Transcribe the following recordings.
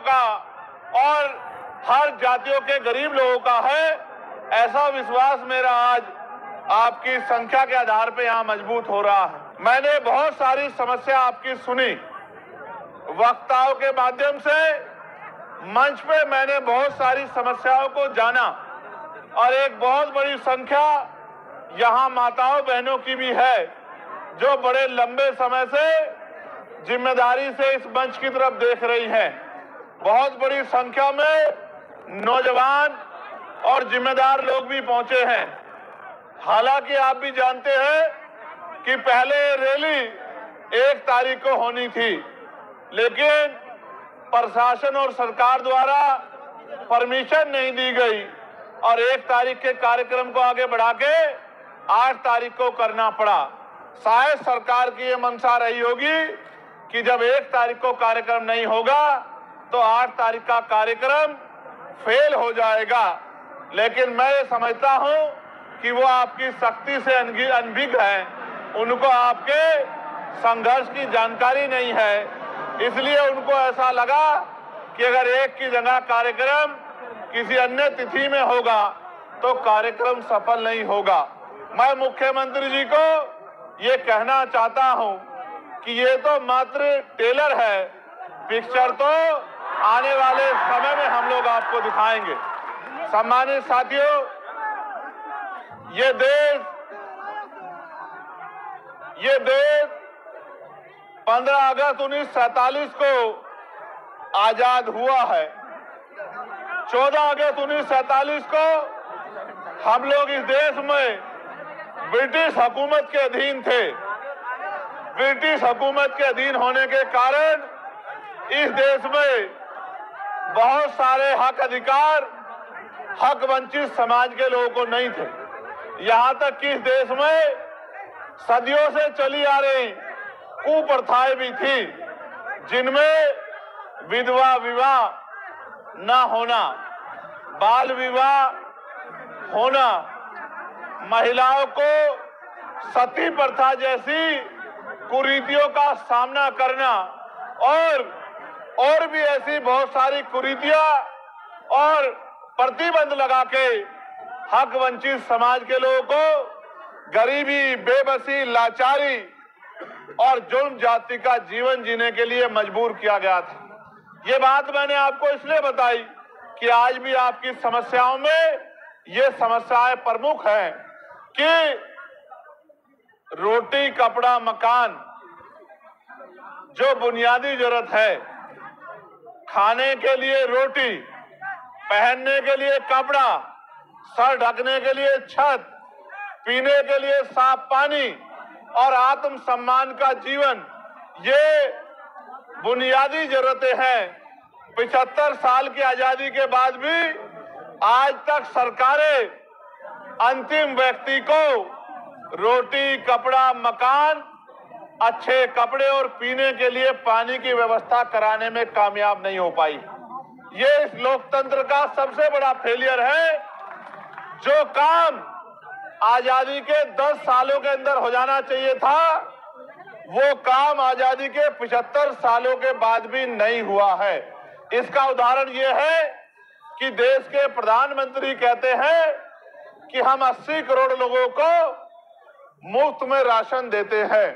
का और हर जातियों के गरीब लोगों का है, ऐसा विश्वास मेरा आज आपकी संख्या के आधार पे यहाँ मजबूत हो रहा है। मैंने बहुत सारी समस्या आपकी सुनी, वक्ताओं के माध्यम से मंच पे मैंने बहुत सारी समस्याओं को जाना और एक बहुत बड़ी संख्या यहाँ माताओं बहनों की भी है जो बड़े लंबे समय से जिम्मेदारी से इस मंच की तरफ देख रही हैं। बहुत बड़ी संख्या में नौजवान और जिम्मेदार लोग भी पहुंचे हैं। हालांकि आप भी जानते हैं कि पहले रैली 1 तारीख को होनी थी, लेकिन प्रशासन और सरकार द्वारा परमिशन नहीं दी गई और 1 तारीख के कार्यक्रम को आगे बढ़ा के 8 तारीख को करना पड़ा। शायद सरकार की ये मंशा रही होगी कि जब 1 तारीख को कार्यक्रम नहीं होगा तो 8 तारीख का कार्यक्रम फेल हो जाएगा, लेकिन मैं ये समझता हूं कि वो आपकी शक्ति से अनभिज्ञ हैं, उनको आपके संघर्ष की जानकारी नहीं है, इसलिए उनको ऐसा लगा कि अगर 1 की जगह कार्यक्रम किसी अन्य तिथि में होगा तो कार्यक्रम सफल नहीं होगा। मैं मुख्यमंत्री जी को ये कहना चाहता हूं कि ये तो मात्र टेलर है, पिक्चर तो आने वाले समय में हम लोग आपको दिखाएंगे। सम्मानित साथियों, ये देश 15 अगस्त 1947 को आजाद हुआ है। 14 अगस्त 1947 को हम लोग इस देश में ब्रिटिश हुकूमत के अधीन थे। ब्रिटिश हुकूमत के अधीन होने के कारण इस देश में बहुत सारे हक अधिकार हक वंचित समाज के लोगों को नहीं थे। यहाँ तक कि इस देश में सदियों से चली आ रही कुप्रथाएं भी थी, जिनमें विधवा विवाह न होना, बाल विवाह होना, महिलाओं को सती प्रथा जैसी कुरीतियों का सामना करना और भी ऐसी बहुत सारी कुरीतियां और प्रतिबंध लगा के हक वंचित समाज के लोगों को गरीबी, बेबसी, लाचारी और जुल्म जाति का जीवन जीने के लिए मजबूर किया गया था। ये बात मैंने आपको इसलिए बताई कि आज भी आपकी समस्याओं में ये समस्याएं प्रमुख हैं कि रोटी, कपड़ा, मकान जो बुनियादी जरूरत है, खाने के लिए रोटी, पहनने के लिए कपड़ा, सर ढकने के लिए छत, पीने के लिए साफ पानी और आत्म सम्मान का जीवन, ये बुनियादी जरूरतें हैं। 75 साल की आजादी के बाद भी आज तक सरकारें अंतिम व्यक्ति को रोटी, कपड़ा, मकान, अच्छे कपड़े और पीने के लिए पानी की व्यवस्था कराने में कामयाब नहीं हो पाई। ये इस लोकतंत्र का सबसे बड़ा फेलियर है। जो काम आजादी के 10 सालों के अंदर हो जाना चाहिए था, वो काम आजादी के 75 सालों के बाद भी नहीं हुआ है। इसका उदाहरण ये है कि देश के प्रधानमंत्री कहते हैं कि हम 80 करोड़ लोगों को मुफ्त में राशन देते हैं।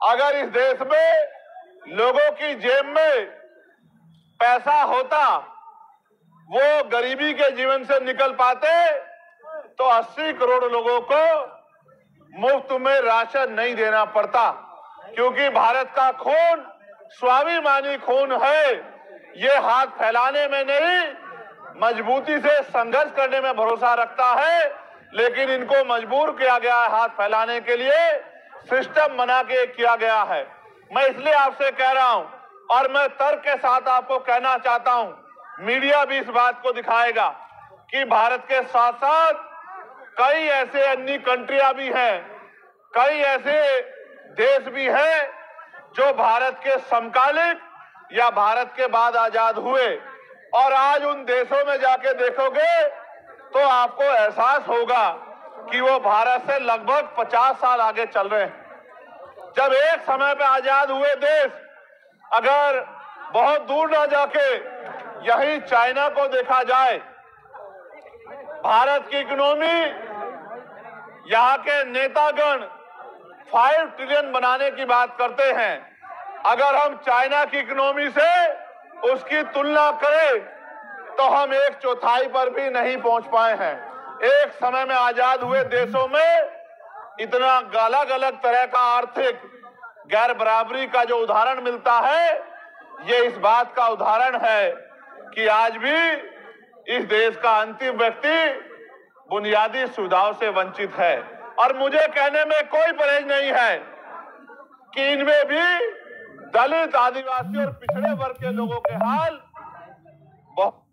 अगर इस देश में लोगों की जेब में पैसा होता, वो गरीबी के जीवन से निकल पाते, तो 80 करोड़ लोगों को मुफ्त में राशन नहीं देना पड़ता। क्योंकि भारत का खून स्वाभिमानी खून है। ये हाथ फैलाने में नहीं, मजबूती से संघर्ष करने में भरोसा रखता है, लेकिन इनको मजबूर किया गया है हाथ फैलाने के लिए, सिस्टम बना के किया गया है। मैं इसलिए आपसे कह रहा हूं और मैं तर्क के साथ आपको कहना चाहता हूं, मीडिया भी इस बात को दिखाएगा कि भारत के साथ साथ कई ऐसे अन्य कंट्रियां भी हैं, कई ऐसे देश भी हैं जो भारत के समकालिक या भारत के बाद आजाद हुए, और आज उन देशों में जाके देखोगे तो आपको एहसास होगा कि वो भारत से लगभग 50 साल आगे चल रहे हैं। जब एक समय पे आजाद हुए देश अगर बहुत दूर ना जाके यही चाइना को देखा जाए, भारत की इकोनॉमी, यहाँ के नेतागण 5 ट्रिलियन बनाने की बात करते हैं। अगर हम चाइना की इकोनॉमी से उसकी तुलना करें तो हम 1/4 पर भी नहीं पहुंच पाए हैं। एक समय में आजाद हुए देशों में इतना अलग अलग तरह का आर्थिक गैर बराबरी का जो उदाहरण मिलता है, ये इस बात का उदाहरण है कि आज भी इस देश का अंतिम व्यक्ति बुनियादी सुविधाओं से वंचित है। और मुझे कहने में कोई परहेज नहीं है कि इनमें भी दलित, आदिवासी और पिछड़े वर्ग के लोगों के हाल बहुत